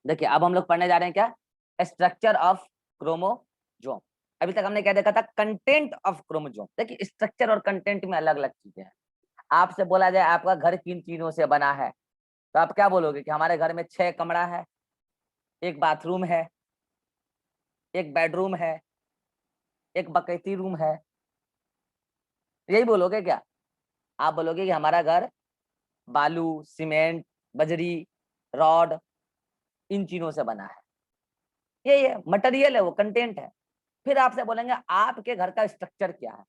देखिए अब हम लोग पढ़ने जा रहे हैं क्या, स्ट्रक्चर ऑफ क्रोमोजोम। अभी तक हमने क्या देखा था, कंटेंट ऑफ क्रोमोजोम। देखिए स्ट्रक्चर और कंटेंट में अलग अलग चीजें हैं। आपसे बोला जाए आपका घर किन चीजों से बना है, तो आप क्या बोलोगे कि हमारे घर में 6 कमरा है, एक बाथरूम है, एक बेडरूम है, एक बकैती रूम है, यही बोलोगे क्या? आप बोलोगे कि हमारा घर बालू, सीमेंट, बजरी, रॉड, इन चीजों से बना है। यही है, मटेरियल है, वो कंटेंट है। फिर आपसे बोलेंगे आपके घर का स्ट्रक्चर क्या है,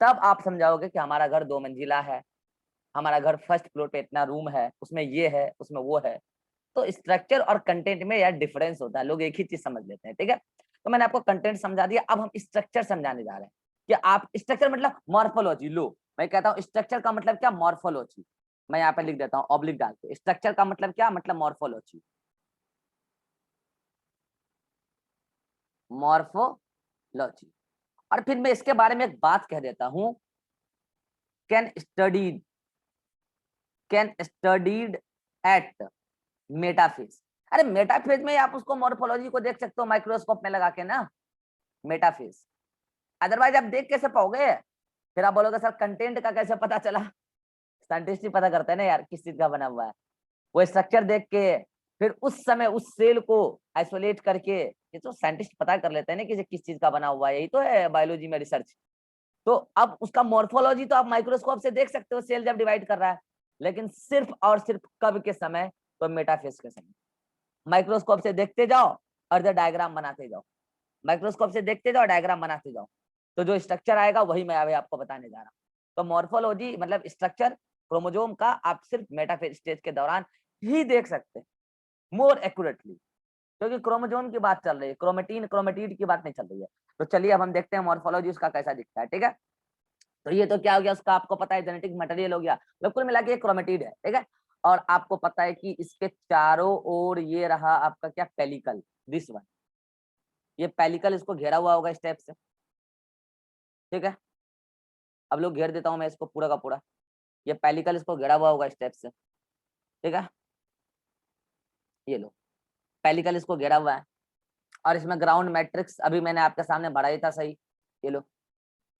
तब आप समझाओगे कि हमारा घर 2 मंजिला है, हमारा घर फर्स्ट फ्लोर पे इतना रूम है, उसमें ये है, उसमें वो है। तो स्ट्रक्चर और कंटेंट में यार डिफरेंस होता है, लोग एक ही चीज समझ लेते हैं, ठीक है। तो मैंने आपको कंटेंट समझा दिया, अब हम स्ट्रक्चर समझाने जा रहे हैं कि आप स्ट्रक्चर मतलब मॉर्फोलॉजी। लो मैं कहता हूँ स्ट्रक्चर का मतलब क्या, मॉर्फोलॉजी। मैं यहाँ पे लिख देता हूँ ऑब्लिक डाल के, स्ट्रक्चर का मतलब क्या, मतलब मॉर्फोलॉजी। मॉर्फोलॉजी। और फिर मैं इसके बारे में एक बात कह देता हूँ, can studied, can studied at metaphase. अरे मेटाफेज में आप उसको मॉर्फोलॉजी को देख सकते हो माइक्रोस्कोप में लगा के ना, मेटाफेज। अदरवाइज आप देख कैसे पाओगे? फिर आप बोलोगे सर कंटेंट का कैसे पता चला? साइंटिस्ट ही पता करते हैं ना यार किस चीज का बना हुआ है। वो स्ट्रक्चर देख के फिर उस समय उस सेल को आइसोलेट करके, ये तो साइंटिस्ट पता कर लेते हैं ना कि किस चीज का बना हुआ है। यही तो है बायोलॉजी में रिसर्च। तो अब उसका मॉर्फोलॉजी तो आप माइक्रोस्कोप से देख सकते हो, सेल जब डिवाइड कर रहा है, लेकिन सिर्फ और सिर्फ कब के समय, तो मेटाफेज के समय। माइक्रोस्कोप से देखते जाओ और डायग्राम बनाते जाओ, माइक्रोस्कोप से देखते जाओ डायग्राम बनाते जाओ, तो जो स्ट्रक्चर आएगा वही मैं अभी आपको बताने जा रहा हूँ। तो मॉर्फोलॉजी मतलब स्ट्रक्चर क्रोमोजोम का आप सिर्फ मेटाफेज स्टेज के दौरान ही देख सकते हैं मोर एक्यूरेटली, क्योंकि क्रोमोजोम की बात चल रही है, क्रोमेटीन क्रोमेटिड की बात नहीं चल रही है। तो चलिए अब हम देखते हैं मॉर्फोलॉजी उसका कैसा दिखता है, ठीक है। तो ये तो क्या हो गया, उसका आपको पता है जेनेटिक मटेरियल हो गया, मतलब कुल मिला के क्रोमेटिड है, ठीक है। और आपको पता है कि इसके चारों ओर ये रहा आपका क्या, पेलिकल, दिस वन। ये पेलिकल इसको घेरा हुआ होगा स्टेप से, ठीक है। अब लोग घेर देता हूं मैं इसको पूरा का पूरा, ये पेलिकल इसको घेरा हुआ होगा स्टेप से, ठीक है। ये लो, पेलिकल इसको घेरा हुआ है, और इसमें ग्राउंड मैट्रिक्स अभी मैंने आपके सामने भरा ही था, सही। ये लो,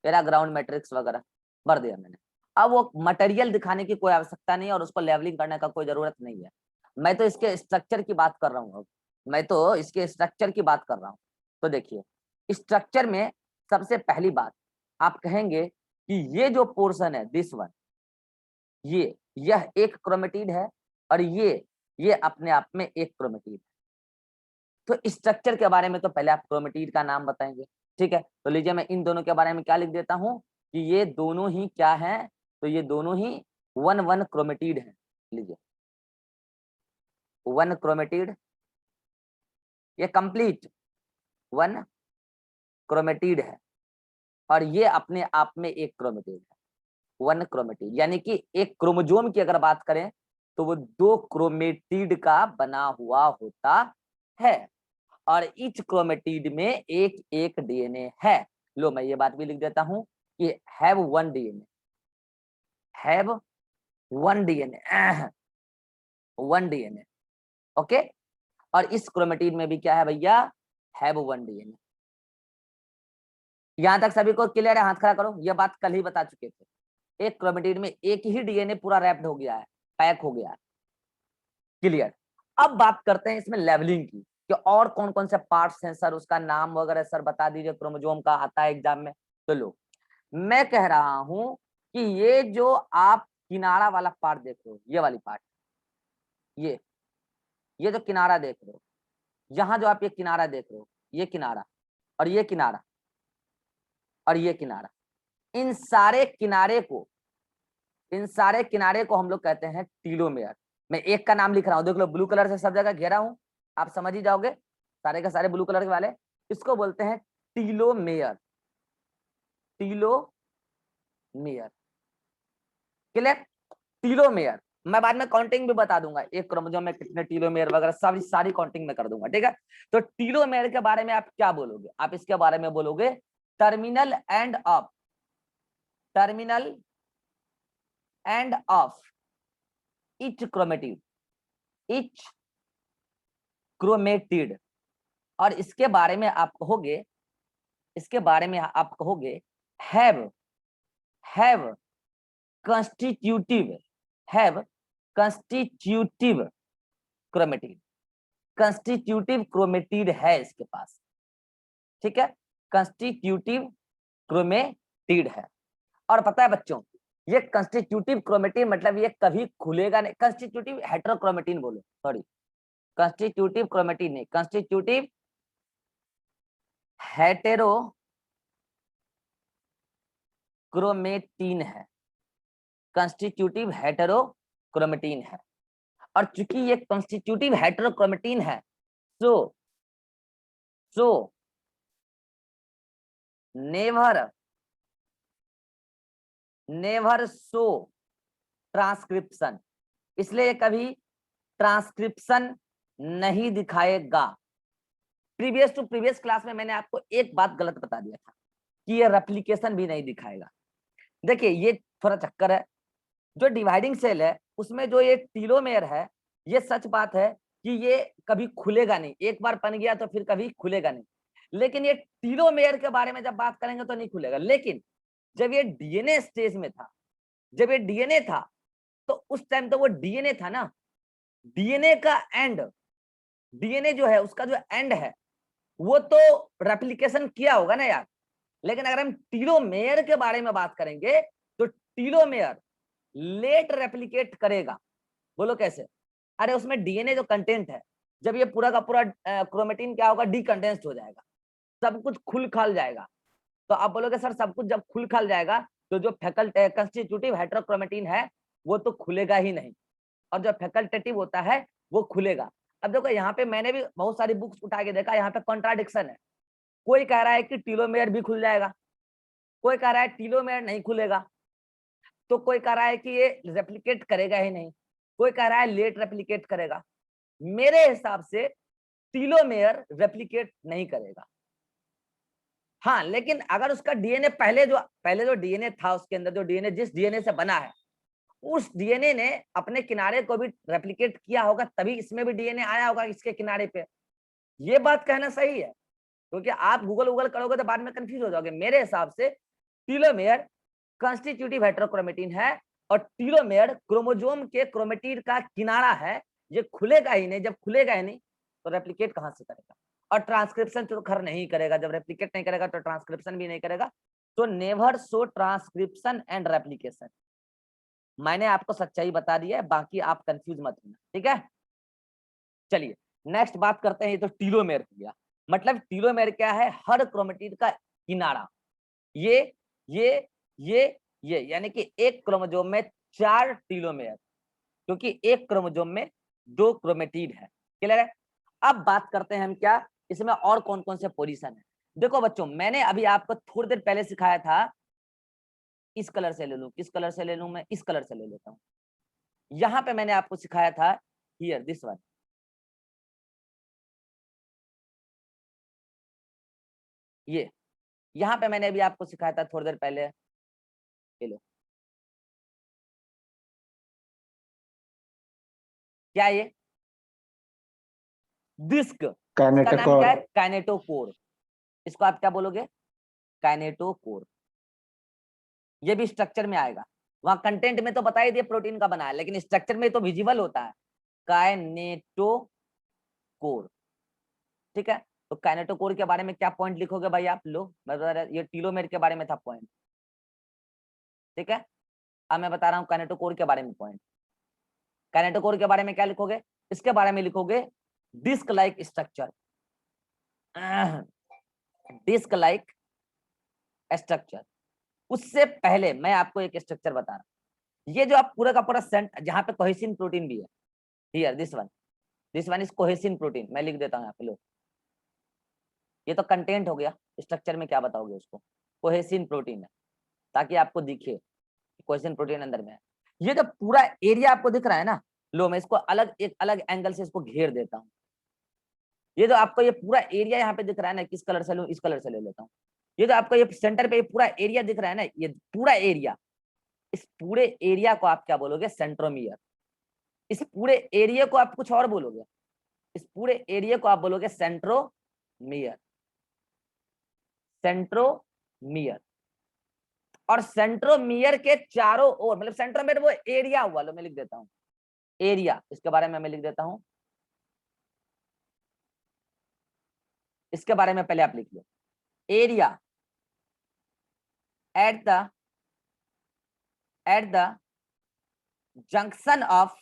मेरा ग्राउंड मैट्रिक्स वगैरह भर दिया मैंने। अब वो मटेरियल दिखाने की कोई आवश्यकता नहीं है और उसको लेवलिंग करने का कोई जरूरत नहीं है। मैं तो इसके स्ट्रक्चर की बात कर रहा हूँ, मैं तो इसके स्ट्रक्चर की बात कर रहा हूँ। तो देखिए स्ट्रक्चर में सबसे पहली बात आप कहेंगे कि ये जो पोर्शन है दिस वन, यह एक क्रोमेटिड है, और ये अपने आप में एक क्रोमेटिड है। तो स्ट्रक्चर के बारे में तो पहले आप क्रोमेटिड का नाम बताएंगे, ठीक है। तो लीजिए मैं इन दोनों के बारे में क्या लिख देता हूं कि ये दोनों ही क्या है, तो ये दोनों ही वन वन क्रोमेटिड है। लीजिए वन क्रोमेटिड, ये कंप्लीट वन क्रोमेटिड है, और ये अपने आप में एक क्रोमेटिड है, वन क्रोमेटिड। यानी कि एक क्रोमोजोम की अगर बात करें तो वो 2 क्रोमेटिड का बना हुआ होता है, और ईच क्रोमेटिड में एक एक डीएनए है। लो मैं ये बात भी लिख देता हूं कि have one DNA, have one DNA, one DNA, okay. और इस क्रोमेटिड में भी क्या है भैया, हैव वन डीएनए। यहां तक सभी को क्लियर है? हाथ खड़ा करो, ये बात कल ही बता चुके थे। एक क्रोमेटिड में एक ही डीएनए पूरा रैप्ड हो गया है, पैक हो गया है, क्लियर। अब बात करते हैं इसमें लेवलिंग की, कि और कौन कौन से पार्ट्स हैं सर, उसका नाम वगैरह सर बता दीजिए, क्रोमोजोम का आता है एग्जाम में। तो लो मैं कह रहा हूं कि ये जो आप किनारा वाला पार्ट देख रहे हो, ये वाली पार्ट, ये जो किनारा देख रहे हो, यहाँ जो आप ये किनारा देख रहे हो, ये किनारा और ये किनारा और ये किनारा, इन सारे किनारे को, इन सारे किनारे को हम लोग कहते हैं टीलोमेयर। मैं एक का नाम लिख रहा हूं, देख लो ब्लू कलर से सब जगह घेरा हूं, आप समझ ही जाओगे, सारे के सारे ब्लू कलर के वाले, इसको बोलते हैं टीलोमेयर, टीलोमेयर, क्लियर। टीलोमेयर मैं बाद में काउंटिंग भी बता दूंगा, एक क्रोमोसोम में कितने टीलोमेयर वगैरह सारी सारी काउंटिंग में कर दूंगा, ठीक है। तो टीलोमेयर के बारे में आप क्या बोलोगे, आप इसके बारे में बोलोगे terminal end of, terminal end of each chromatid, each chromatid. और इसके बारे में आप कहोगे, इसके बारे में आप कहोगे have constitutive, have constitutive chromatid, constitutive chromatid है इसके पास, ठीक है, कंस्टिट्यूटिव क्रोमेटिड है। और पता है बच्चों, ये कंस्टिट्यूटिव क्रोमेटिन मतलब ये कभी खुलेगा नहीं, कंस्टिट्यूटिव हेटेरोक्रोमेटिन बोलो, सॉरी कंस्टिट्यूटिव क्रोमेटिन नहीं, कंस्टिट्यूटिव हेटेरोक्रोमेटिन है, कंस्टिट्यूटिव हेटेरोक्रोमेटिन है। और चूंकि ये कंस्टिट्यूटिव हेटेरोक्रोमेटिन है, सो नेवर शो ट्रांसक्रिप्शन, इसलिए कभी ट्रांसक्रिप्शन नहीं दिखाएगा। प्रीवियस टू प्रीवियस क्लास में मैंने आपको एक बात गलत बता दिया था कि ये रेप्लिकेशन भी नहीं दिखाएगा। देखिए ये थोड़ा चक्कर है, जो डिवाइडिंग सेल है उसमें जो ये टीलोमेयर है, ये सच बात है कि ये कभी खुलेगा नहीं, एक बार बन गया तो फिर कभी खुलेगा नहीं। लेकिन ये टीलोमेयर के बारे में जब बात करेंगे तो नहीं खुलेगा। लेकिन जब ये डीएनए स्टेज में था, जब ये डीएनए था, तो उस टाइम तो वो डीएनए था ना, डीएनए का एंड, डीएनए जो है उसका जो एंड है वो तो रेप्लिकेशन किया होगा ना यार। लेकिन अगर हम टीलोमेयर के बारे में बात करेंगे तो टीलोमेयर लेट रेप्लिकेट करेगा। बोलो कैसे? अरे उसमें डीएनए जो कंटेंट है, जब ये पूरा का पूरा क्रोमेटिन क्या होगा, डीकंडेंस्ड हो जाएगा, सब कुछ खुल खाल जाएगा। तो आप बोलोगे सर सब कुछ जब खुल खाल जाएगा तो जो कंस्टिट्यूटिव हेटेरोक्रोमेटिन है वो तो खुलेगा ही नहीं, और जो फैकल्टेटिव होता है वो खुलेगा। अब देखो यहाँ पे मैंने भी बहुत सारी बुक्स उठा के देखा, यहाँ पे कॉन्ट्राडिक्शन है। कोई कह रहा है कि टीलोमेयर भी खुल जाएगा, कोई कह रहा है टीलोमेयर नहीं खुलेगा, तो कोई कह रहा है कि ये रेप्लिकेट करेगा ही नहीं, कोई कह रहा है लेट रेप्लिकेट करेगा। मेरे हिसाब से टीलोमेयर रेप्लिकेट नहीं करेगा। हाँ, लेकिन अगर उसका डीएनए पहले जो डीएनए था उसके अंदर, जो डीएनए जिस डीएनए से बना है, उस डीएनए ने अपने किनारे को भी रेप्लिकेट किया होगा, तभी इसमें भी डीएनए आया होगा इसके किनारे पे। ये बात कहना सही है, क्योंकि आप गूगल करोगे तो बाद में कंफ्यूज हो जाओगे। मेरे हिसाब से टीलोमेयर कंस्टिट्यूटिव हेटेरोक्रोमेटिन है, और टीलोमेयर क्रोमोसोम के क्रोमेटिड का किनारा है, ये खुलेगा ही नहीं। जब खुलेगा ही नहीं तो रेप्लिकेट कहां से करेगा, और ट्रांसक्रिप्शन तो खैर नहीं करेगा। जब रेप्लिकेट नहीं करेगा तो ट्रांसक्रिप्शन भी नहीं करेगा। तो never show transcription and replication. मैंने आपको सच्चाई बता दी है, बाकी आप कंफ्यूज मत होना, ठीक है। चलिए नेक्स्ट बात करते हैं। ये तो टीलोमेयर हो गया, मतलब टीलोमेयर क्या है, हर क्रोमेटिड का किनारा। ये यानी कि एक क्रोमोसोम में 4 टीलोमेयर, क्योंकि एक क्रोमोसोम में 2 क्रोमेटिड है। क्लियर है? अब बात करते हैं हम क्या इसमें और कौन कौन से पोजीशन है। देखो बच्चों, मैंने अभी आपको थोड़ी देर पहले सिखाया था, इस कलर से ले लूं, किस कलर से ले लूं, मैं इस कलर से ले लेता हूं। यहां पे मैंने आपको सिखाया था, हियर दिस वन, ये यहां पे मैंने अभी आपको सिखाया था थोड़ी देर पहले, ले लो, क्या ये डिस्क, इसका नाम क्या है, काइनेटोकोर। इसको आप क्या बोलोगे, काइनेटोकोर। ये भी स्ट्रक्चर में आएगा, वहां कंटेंट में तो बता ही दिए प्रोटीन का बना है, लेकिन स्ट्रक्चर में तो विजिबल होता है, काइनेटोकोर। ठीक है, तो काइनेटोकोर के बारे में क्या पॉइंट लिखोगे भाई आप लोग, मैं बता रहा, ये टीलोमेर के बारे में था पॉइंट, ठीक है। अब मैं बता रहा हूँ काइनेटोकोर के बारे में पॉइंट। काइनेटोकोर के बारे में क्या लिखोगे, इसके बारे में लिखोगे disc like structure, disc like structure. उससे पहले मैं आपको एक स्ट्रक्चर बता रहा हूं, ये जो आप पूरा का पूरा सेंट, जहां पे कोहेसिन प्रोटीन भी है, here this one is cohesin protein, मैं लिख देता हूं यहाँ पे, लो, ये तो कंटेंट हो गया। स्ट्रक्चर में क्या बताओगे उसको, कोहेसिन प्रोटीन है, ताकि आपको दिखे कोहेसिन प्रोटीन अंदर में है। ये जो पूरा एरिया आपको दिख रहा है ना, लो मैं इसको अलग एक अलग एंगल से इसको घेर देता हूँ। ये जो आपको ये पूरा एरिया यहाँ पे दिख रहा है ना, किस कलर से लूं, इस कलर से ले लेता हूँ। ये जो आपको ये सेंटर पे ये पूरा एरिया दिख रहा है ना, ये पूरा एरिया, इस पूरे एरिया को आप क्या बोलोगे, सेंट्रोमियर। इस पूरे एरिया को आप कुछ और बोलोगे, इस पूरे एरिया को आप बोलोगे सेंट्रोमियर, सेंट्रोमियर। और सेंट्रोमियर के चारों ओर, मतलब सेंट्रोमियर वो एरिया हुआ, लो मैं लिख देता हूं एरिया, इसके बारे में मैं लिख देता हूं, इसके बारे में पहले आप लिख लो, area at the junction of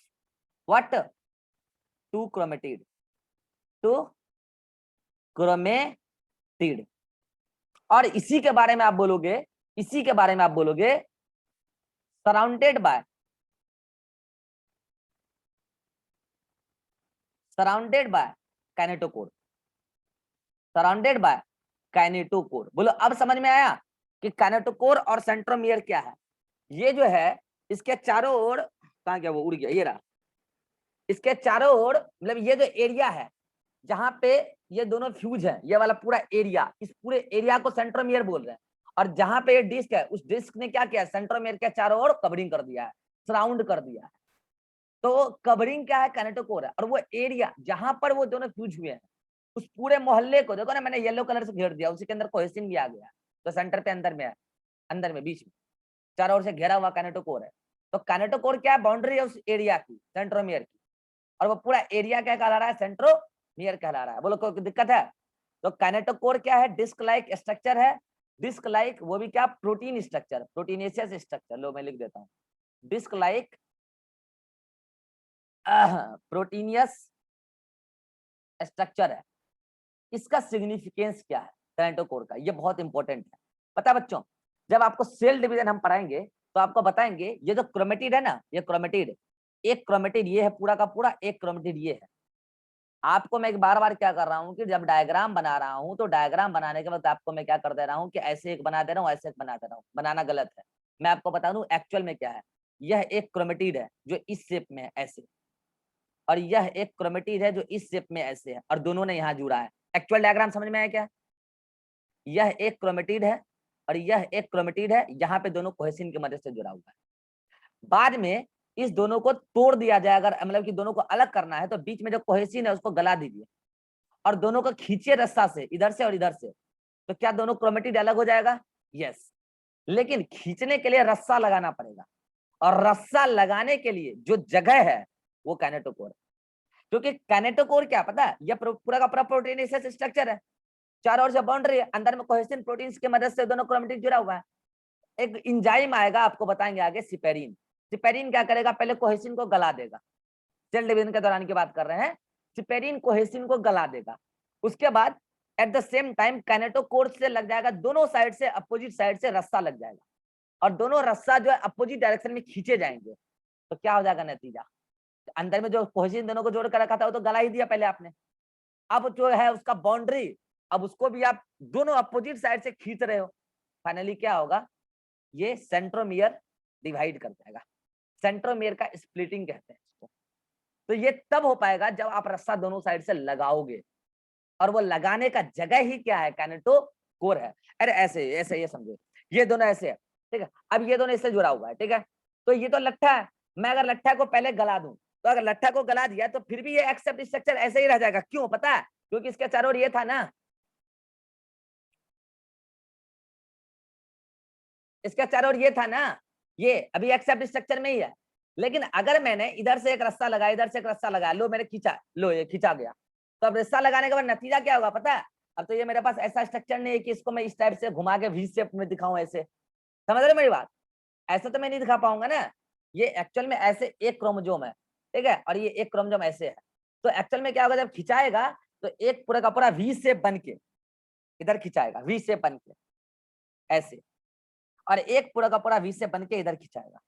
what, two chromatid, two chromatid. और इसी के बारे में आप बोलोगे, इसी के बारे में आप बोलोगे surrounded by, surrounded by kinetochore, surrounded by kinetochore. बोलो अब समझ में आया कि काइनेटोकोर और सेंट्रोमियर क्या है। ये जो है इसके चारों ओर, कहां गया वो, उड़ गया, ये रहा, इसके चारों ओर मतलब ये जो एरिया है जहां पे ये दोनों फ्यूज है, ये वाला पूरा एरिया, इस पूरे एरिया को सेंट्रोमियर बोल रहे हैं। और जहां पे ये डिस्क है, उस डिस्क ने क्या किया, सेंट्रोमियर के चारों ओर कवरिंग कर दिया है, सराउंड कर दिया है। तो कवरिंग क्या है, काइनेटोकोर है। और वो एरिया जहां पर वो दोनों फ्यूज हुए हैं, उस पूरे मोहल्ले को देखो ना, मैंने येलो कलर से घेर दिया, उसी के अंदर कोहेसिन भी आ गया, तो सेंटर पे अंदर में है, अंदर में बीच में चारों ओर से घेरा हुआ काइनेटोकोर है। तो काइनेटोकोर क्या है, बाउंड्री है उस एरिया की, सेंट्रोमियर की। और वो पूरा एरिया क्या कहला रहा है, सेंट्रोमियर कहला रहा है। बोलो कोई दिक्कत है? तो काइनेटोकोर क्या है, डिस्क लाइक स्ट्रक्चर है, डिस्क लाइक, वो भी क्या, प्रोटीन स्ट्रक्चर, प्रोटीनेशियस स्ट्रक्चर। लो मैं लिख देता हूँ, डिस्क लाइक प्रोटीनियस स्ट्रक्चर है। इसका सिग्निफिकेंस क्या है काइनेटोकोर का, ये बहुत इंपॉर्टेंट है। पता है बच्चों, जब आपको सेल डिवीजन हम पढ़ाएंगे तो आपको बताएंगे, ये जो क्रोमेटिड है ना, ये क्रोमेटिड, एक क्रोमेटिड ये है पूरा का पूरा, एक क्रोमेटिड ये है। आपको मैं एक बार बार क्या कर रहा हूँ कि जब डायग्राम बना रहा हूँ तो डायग्राम बनाने के बाद आपको मैं क्या कर दे रहा हूँ कि ऐसे एक बना दे रहा हूँ, ऐसे एक बना दे रहा हूँ, बनाना गलत है। मैं आपको बता दूं एक्चुअल में क्या है। यह एक क्रोमेटिड है जो इस शेप में है ऐसे, और यह एक क्रोमेटिड है जो इस शेप में ऐसे है, और दोनों ने यहाँ जुड़ा है। एक्चुअल डायग्राम समझ में आया क्या? यह एक क्रोमेटिड है और यह एक क्रोमेटिड है, यहाँ पे दोनों कोहेसिन की मदद से जुड़ा हुआ है। बाद में इस दोनों को तोड़ दिया जाए, अगर मतलब कि दोनों को अलग करना है तो बीच में जो कोहेसिन है उसको गला दीजिए और दोनों को खींचिए रस्सा से, इधर से और इधर से, तो क्या दोनों क्रोमेटिड अलग हो जाएगा? यस। लेकिन खींचने के लिए रस्सा लगाना पड़ेगा, और रस्सा लगाने के लिए जो जगह है वो काइनेटोकोर है। क्योंकि काइनेटोकोर क्या पता है, यह पूरा का पूरा प्रोटीनेशियस स्ट्रक्चर है, चारों ओर से बाउंड्री है, अंदर में कोहेसिन प्रोटीन्स की मदद से दोनों क्रोमेटिड जुड़ा हुआ है। एक इंजाइम आएगा, आपको बताएंगे आगे, सिपेरिन। सिपेरिन क्या करेगा, पहले कोहेसिन को गला देगा, सेल डिवीजन के दौरान की बात कर रहे हैं, सिपेरिन कोहेसिन को गला देगा। उसके बाद at the same time kinetochore से लग जाएगा, दोनों साइड से, अपोजिट साइड से रस्सा लग जाएगा, और दोनों रस्सा जो है अपोजिट डायरेक्शन में खींचे जाएंगे। तो क्या हो जाएगा नतीजा, अंदर में जो कोहेसिन दोनों को जोड़ कर रखा था वो तो गला ही दिया पहले आपने, अब जो है उसका बाउंड्री, अब उसको भी आप दोनों अपोजिट साइड से खींच रहे हो। फाइनली क्या होगा, ये सेंट्रोमियर डिवाइड कर जाएगा, सेंट्रोमियर का स्प्लिटिंग कहते हैं इसको। तो ये तब हो पाएगा जब आप रस्सा दोनों साइड से लगाओगे, और वो लगाने का जगह ही क्या है, काइनेटोकोर है। अरे ऐसे ऐसे, ये समझो, ये दोनों ऐसे है, ठीक है, अब ये दोनों इससे जुड़ा हुआ है, ठीक है। तो ये तो लट्ठा है, मैं अगर लट्ठा को पहले गला दूं, तो अगर लट्ठा को गला दिया तो फिर भी ये एक्सेप्ट स्ट्रक्चर ऐसे ही रह जाएगा। क्यों पता है? क्योंकि इसके चारों ओर ये था ना, इसका चारों ओर ये था ना, ये अभी एक्सेप्ट स्ट्रक्चर में ही है। लेकिन अगर मैंने इधर से एक रस्सा लगाया, इधर से एक रस्सा लगाया, लो मैंने खींचा, लो ये खींचा गया, तो अब रस्सा लगाने के बाद नतीजा क्या होगा पता है? अब तो ये मेरे पास ऐसा स्ट्रक्चर नहीं है कि इसको मैं इस टाइप से घुमा के वी शेप में दिखाऊं ऐसे, समझ रहे मेरी बात? ऐसा तो मैं नहीं दिखा पाऊंगा ना। ये एक्चुअल में ऐसे एक क्रोमोजोम है, ठीक है, और ये एक क्रोमोजोम ऐसे है। तो एक्चुअल में क्या होगा, जब खिंचाएगा तो एक पूरा का पूरा वी शेप बन के इधर खिंचाएगा, वी शेप बन के ऐसे, और एक पूरा का पूरा वी शेप बन के इधर खिंचाएगा।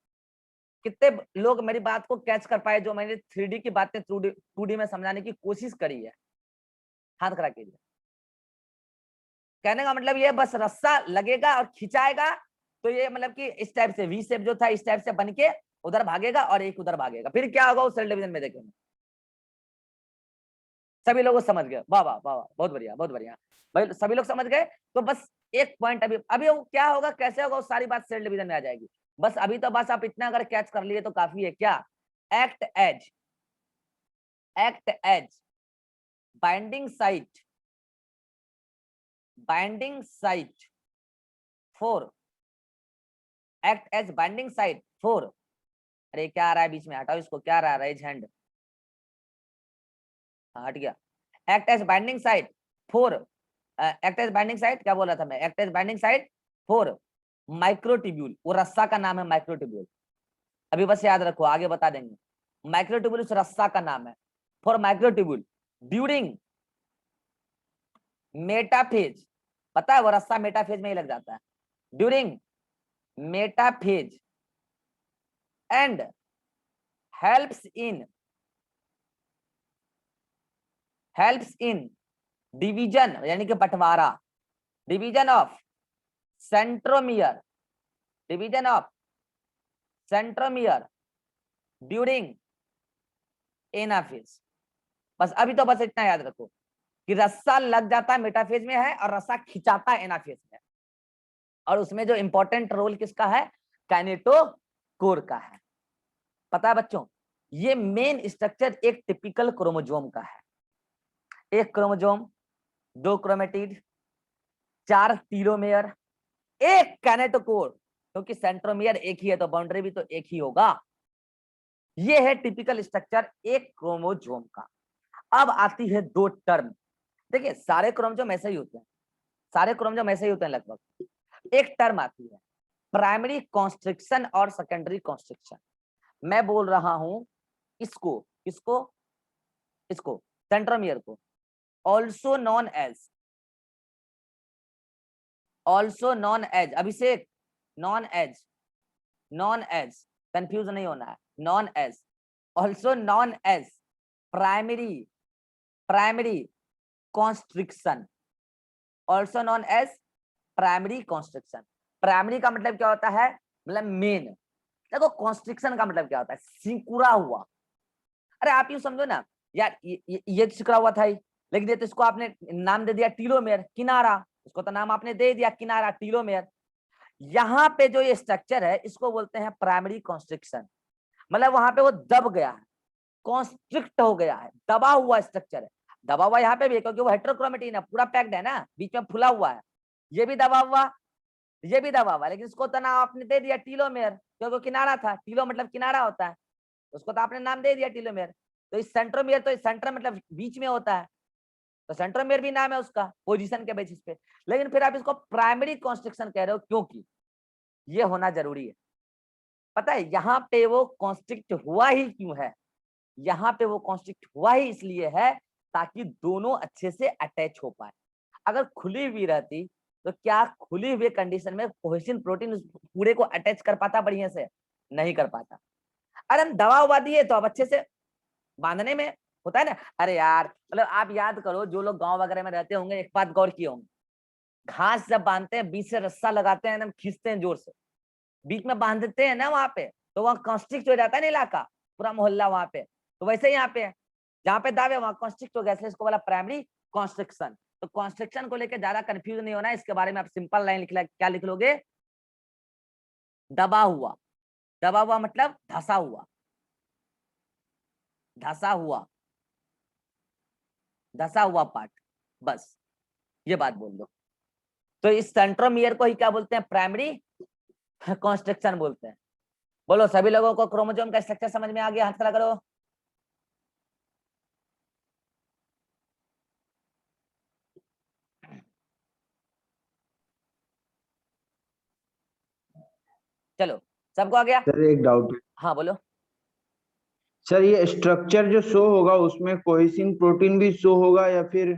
कितने लोग मेरी बात को कैच कर पाए, जो मैंने 3D की बातें 2D में समझाने की कोशिश करी है? हाथ खड़ा कीजिए। कहने का मतलब ये, बस रस्सा लगेगा और खिंचाएगा, तो ये मतलब कि इस टाइप से वी शेप जो था इस टाइप से बन के उधर भागेगा और एक उधर भागेगा, फिर क्या होगा उस सेल डिवीजन में देखेंगे। सभी लोग समझ गए, वाह वाह वाह, बहुत बढ़िया बहुत बढ़िया भाई, सभी लोग समझ गए। तो बस एक पॉइंट, अभी अभी वो क्या होगा, कैसे होगा, वो सारी बात सेल डिवीजन में आ जाएगी। बस अभी तो बस आप इतना अगर कैच कर लिए तो काफी है। क्या? Act as, act as binding site four, act as binding site four, अरे क्या आ रहा है बीच में, हटाओ इसको, क्या आ रहा है, राइज हैंड, हट गया। Act as binding site four, act as binding site, क्या बोला था मैं, act as binding site for microtubule, वो रस्सा का नाम है माइक्रोट्यूब्यूल, अभी बस याद रखो, आगे बता देंगे। माइक्रोट्यूब्यूल उस रस्सा का नाम है, फॉर माइक्रोट्यूब्यूल ड्यूरिंग मेटाफेज, पता है वो रस्सा मेटाफेज में ही लग जाता है, during metaphase and helps in division, यानी कि बंटवारा, division of centromere during anaphase. बस अभी तो बस इतना याद रखो कि रस्सा लग जाता है मेटाफेज में है और रस्सा खिंचाता है एनाफेज में, और उसमें जो इंपॉर्टेंट रोल किसका है, काइनेटोकोर का है। पता है बच्चों, ये मेन स्ट्रक्चर एक टिपिकल क्रोमोजोम का है, एक क्रोमोजोम, दो क्रोमेटिड, चार टीलोमेयर, एक काइनेटोकोर, क्योंकि सेंट्रोमियर एक ही है तो बाउंड्री भी तो एक ही होगा। ये है टिपिकल स्ट्रक्चर एक क्रोमोजोम का। अब आती है दो टर्म, देखिए सारे क्रोमोजोम ऐसे ही होते हैं, सारे क्रोमोजोम ऐसे ही होते हैं लगभग। एक टर्म आती है प्राइमरी कॉन्स्ट्रिक्शन और सेकेंडरी कॉन्स्ट्रिक्शन। मैं बोल रहा हूं इसको सेंट्रोमियर को also known as Abhishek, known as confuse नहीं होना है, known as, also known as primary constriction, also known as primary constriction. Primary का मतलब क्या होता है, मतलब मेन। देखो कॉन्स्ट्रिक्शन का मतलब क्या होता है, सिकुड़ा हुआ। अरे आप यूं समझो ना यार, ये सिकुड़ा हुआ था, लेकिन ये तो इसको आपने नाम दे दिया टीलोमेयर, किनारा, इसको तो नाम आपने दे दिया किनारा, टीलोमेयर। यहाँ पे जो ये स्ट्रक्चर है इसको बोलते हैं प्राइमरी कॉन्स्ट्रिक्शन, मतलब वहां पे वो दब गया है, कॉन्स्ट्रिक्ट हो गया है, दबा हुआ स्ट्रक्चर है। दबा हुआ यहाँ पे भी क्योंकि वो हेटेरोक्रोमेटिन है, पूरा पैक्ड है ना, बीच में फुला हुआ है, ये भी दबा हुआ, ये भी दबा हुआ, लेकिन इसको तो नाम आपने दे दिया टीलोमेयर, क्योंकि किनारा था, टीलो मतलब किनारा होता है, उसको तो आपने नाम दे दिया टीलोमेयर। तो इस सेंट्रोमियर, तो सेंटर मतलब बीच में होता है, तो सेंट्रोमियर भी नाम है उसका पोजीशन के बेसिस पे। लेकिन फिर आप इसको प्राइमरी कॉन्स्ट्रिक्शन कह रहे हो, क्योंकि ये होना जरूरी है। पता है यहाँ पे वो कॉन्स्ट्रिक्ट हुआ ही क्यों है, यहाँ पे वो कॉन्स्ट्रिक्ट हुआ ही इसलिए है ताकि दोनों अच्छे से अटैच हो पाए। अगर खुली हुई रहती तो क्या खुली हुई कंडीशन में कोहेसिन प्रोटीन उस पूरे को अटैच कर पाता, बढ़िया से नहीं कर पाता। अरे हम दवा उवा दिए तो अब अच्छे से बांधने में होता है ना। अरे यार मतलब आप याद करो, जो लोग गांव वगैरह में रहते होंगे, एक बात गौर किए होंगे, घास जब बांधते हैं बीच से रस्सा लगाते हैं, एकदम खींचते हैं जोर से, बीच में बांधते हैं ना वहां पे, तो वहां कॉन्स्ट्रिक्ट हो जाता है ना इलाका, पूरा मोहल्ला वहां पे। तो वैसे ही यहाँ पे है, जहाँ पे दावे वहां कॉन्स्ट्रिक्ट हो गया, इसलिए इसको बोला प्राइमरी कॉन्स्ट्रिक्शन। तो कॉन्स्ट्रिक्शन को लेकर ज्यादा कंफ्यूज नहीं होना है, इसके बारे में आप सिंपल लाइन क्या लिख लोगे, दबा हुआ। दबा हुआ मतलब धसा हुआ, धसा हुआ, धसा हुआ पार्ट, बस ये बात बोल दो। तो इस सेंट्रोमियर को ही क्या बोलते हैं, प्राइमरी कॉन्स्ट्रिक्शन बोलते हैं। बोलो सभी लोगों को क्रोमोसोम का स्ट्रक्चर समझ में आ गया, हाथ खड़ा करो। चलो सबको आ गया। सर एक डाउट है, हाँ बोलो। सर ये स्ट्रक्चर जो शो होगा उसमें कोहेसिन प्रोटीन भी शो होगा या फिर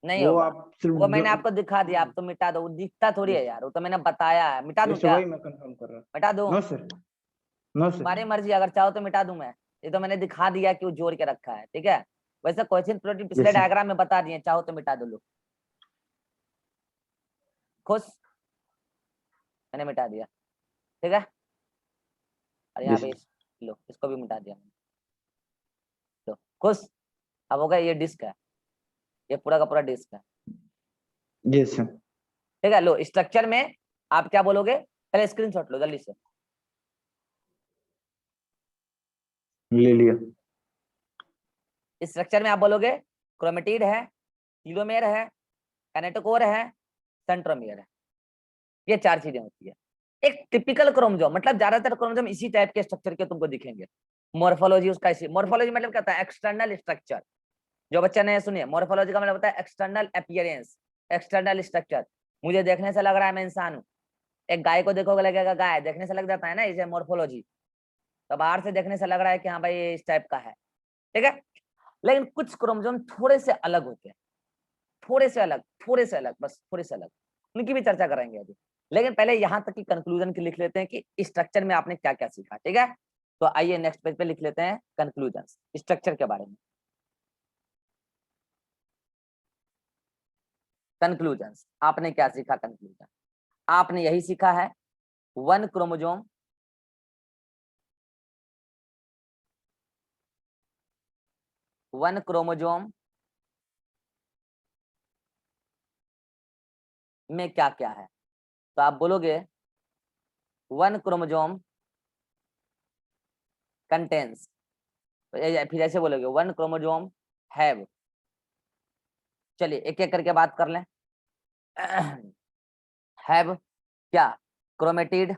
नहीं वो होगा, आप सिर्फ वो मैंने आपको दिखा दिया, आप तो मिटा दो, वो दिखता थोड़ी है यार, वो तो मैंने बताया है। मिटा दूं वैसे क्या, वही मैं कंफर्म कर रहा मिटा दूं, हूँ। No sir, no sir. तुम्हारी मर्जी, अगर चाहो तो मिटा दूं मैं, ये तो मैंने दिखा दिया कि वो जोड़ के रखा है, ठीक है। वैसे क्वेश्चन प्रोटीन पिछले यस सर। डायग्राम में बता दिए, चाहो तो मिटा दो लो, खुश, मैंने मिटा दिया, ठीक है। और यहाँ यस पे लो इसको भी मिटा दिया, लो खुश। अब होगा ये डिस्क है, ये पूरा का पूरा डिस्क है, यस सर। ठीक है। लो स्ट्रक्चर में आप क्या बोलोगे, पहले स्क्रीनशॉट लो जल्दी से, ले लिया। स्ट्रक्चर में आप बोलोगे क्रोमेटिड है, टीलोमेयर है, काइनेटोकोर है, सेंट्रोमियर है। ये 4 चीजें होती है। एक टिपिकल क्रोमोसोम मतलब ज्यादातर क्रोमोसोम इसी टाइप के स्ट्रक्चर के तुमको दिखेंगे। मॉर्फोलॉजी उसका इसी, मॉर्फोलॉजी मतलब क्या होता है? External structure. जो बच्चा ने सुनिए, मॉर्फोलॉजी का मतलब होता है एक्सटर्नल अपीयरेंस, एक्सटर्नल स्ट्रक्चर। मुझे देखने से लग रहा है मैं इंसान हूँ। एक गाय को देखोगे लगेगा गाय, देखने से लग जाता है ना, इसे मॉर्फोलॉजी। तो बाहर से देखने से लग रहा है कि हाँ भाई ये इस टाइप का है, ठीक है। लेकिन कुछ क्रोमोसोम थोड़े से अलग होते हैं, थोड़े से अलग, थोड़े से अलग, बस थोड़े से अलग, उनकी भी चर्चा करेंगे अभी। लेकिन पहले यहाँ तक की कंक्लूजन की लिख लेते हैं कि स्ट्रक्चर में आपने क्या क्या सीखा, ठीक है। तो आइए नेक्स्ट पेज पे लिख लेते हैं कंक्लूजन स्ट्रक्चर के बारे में। कंक्लूजन, आपने क्या सीखा? कंक्लूजन आपने यही सीखा है, वन क्रोमोसोम में क्या क्या है। तो आप बोलोगे वन क्रोमोसोम कंटेन्स, फिर ऐसे बोलोगे वन क्रोमोसोम हैव। चलिए एक एक करके बात कर लें। हैव क्या? Chromatid,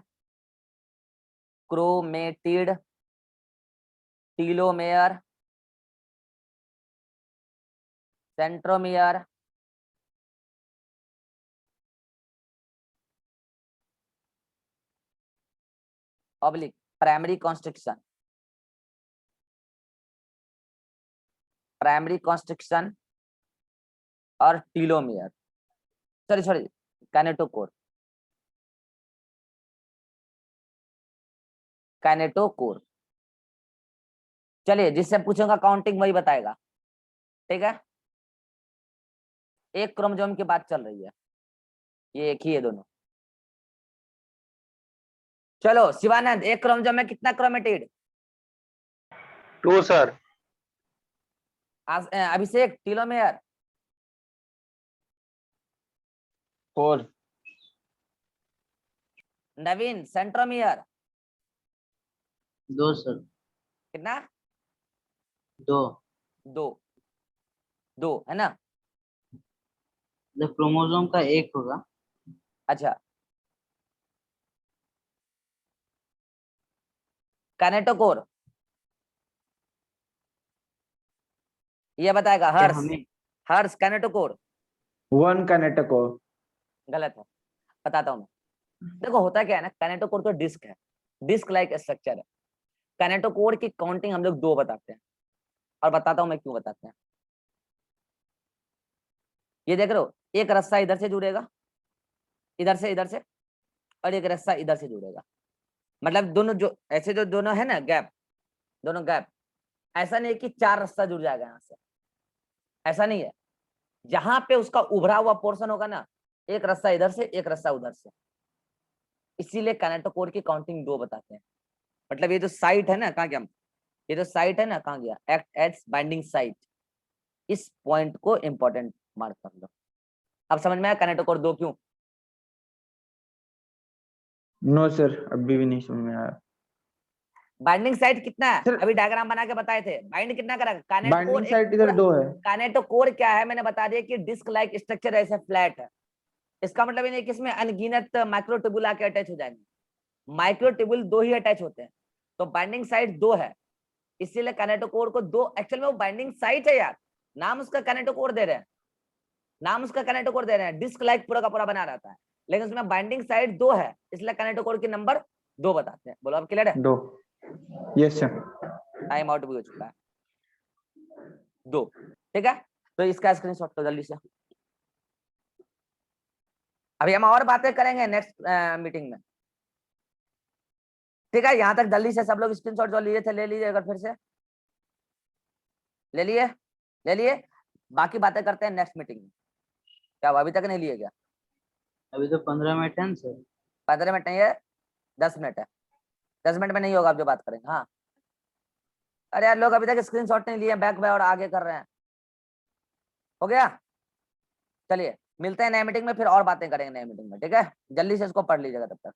chromatid, telomere, centromere, oblique primary constriction, primary constriction और telomere, sorry sorry kinetochore, kinetochore. चलिए जिससे पूछूंगा काउंटिंग वही बताएगा, ठीक है। एक क्रोमोसोम की बात चल रही है, ये एक ही है दोनों। चलो शिवानंद, एक क्रोमोसोम में कितना क्रोमेटिड? 2 सर। अभिषेक टीलोमेयर? 4। नवीन सेंट्रोमियर? 2 सर। कितना? 2। दो, दो है ना। क्रोमोसोम का एक होगा। अच्छा, काइनेटोकोर ये बताएगा। क्या हर्ष, हमें हर्ष काइनेटोकोर 1 काइनेटोकोर। गलत है, बताता हूँ मैं। देखो होता क्या है ना, काइनेटोकोर तो डिस्क है, डिस्क लाइक स्ट्रक्चर है। काइनेटोकोर की काउंटिंग हम लोग 2 बताते हैं, और बताता हूँ मैं क्यों बताते हैं। ये देख रहे हो, एक रस्सा इधर से जुड़ेगा, इधर से, और एक रस्सा इधर से जुड़ेगा। मतलब दोनों जो ऐसे जो दोनों है ना गैप, दोनों गैप, ऐसा नहीं है कि 4 रास्ता जुड़ जाएगा यहाँ से, ऐसा नहीं है। जहां पे उसका उभरा हुआ पोर्शन होगा ना, एक रास्ता इधर से, एक रास्ता उधर से, इसीलिए काइनेटोकोर की काउंटिंग 2 बताते हैं। मतलब ये जो साइट है ना, कहाँ गया, ये जो साइट है ना, कहाँ गया, एक्ट एज बाइंडिंग साइट। इस पॉइंट को इंपॉर्टेंट मार्क कर लो। अब समझ में आया काइनेटोकोर 2 क्यों? नो सर, अभी भी नहीं समझ में आया। बाइंडिंग साइट कितना है? सर अभी डायग्राम बना के बताए थे, बाइंड कितना करेगा काइनेटोकोर। बाइंडिंग एक साइट इधर पूरा 2 है। काइनेटोकोर क्या है, मैंने बता दिया कि डिस्क लाइक स्ट्रक्चर ऐसे फ्लैट है। इसका मतलब ये नहीं कि इसमें अनगिनत माइक्रोट्यूबुल आके अटैच हो जाएंगे, माइक्रोट्यूबुल 2 ही अटैच होते हैं। तो बाइंडिंग साइट 2 है, इसीलिए काइनेटोकोर को 2, एक्चुअल में वो बाइंडिंग साइट है यार, नाम उसका काइनेटोकोर दे रहे हैं, नाम उसका काइनेटोकोर दे रहे हैं। डिस्क लाइक पूरा का पूरा बना रहता है, लेकिन उसमें बाइंडिंग साइट 2 है, इसलिए काइनेटोकोर की नंबर 2 बताते हैं। बोलो अब क्लियर है? 2। Yes sir. टाइम आउट भी हो चुका है। 2, ठीक है। तो इसका स्क्रीनशॉट लो जल्दी से। अभी हम और बातें करेंगे नेक्स्ट मीटिंग में, ठीक है। यहाँ तक जल्दी से सब लोग स्क्रीनशॉट जो लिए थे ले लीजिए, अगर फिर से ले लिए, ले लिए। बाकी बातें करते हैं नेक्स्ट मीटिंग में। क्या अभी तक नहीं लिए क्या? अभी तो 15 मिनट है सर। 15 मिनट नहीं है, 10 मिनट है। 10 मिनट में नहीं होगा आप जो बात करेंगे। हाँ, अरे यार लोग अभी तक स्क्रीनशॉट नहीं लिए, बैक बाय और आगे कर रहे हैं। हो गया? चलिए मिलते हैं नए मीटिंग में, फिर और बातें करेंगे नए मीटिंग में, ठीक है। जल्दी से इसको पढ़ लीजिएगा तब तक।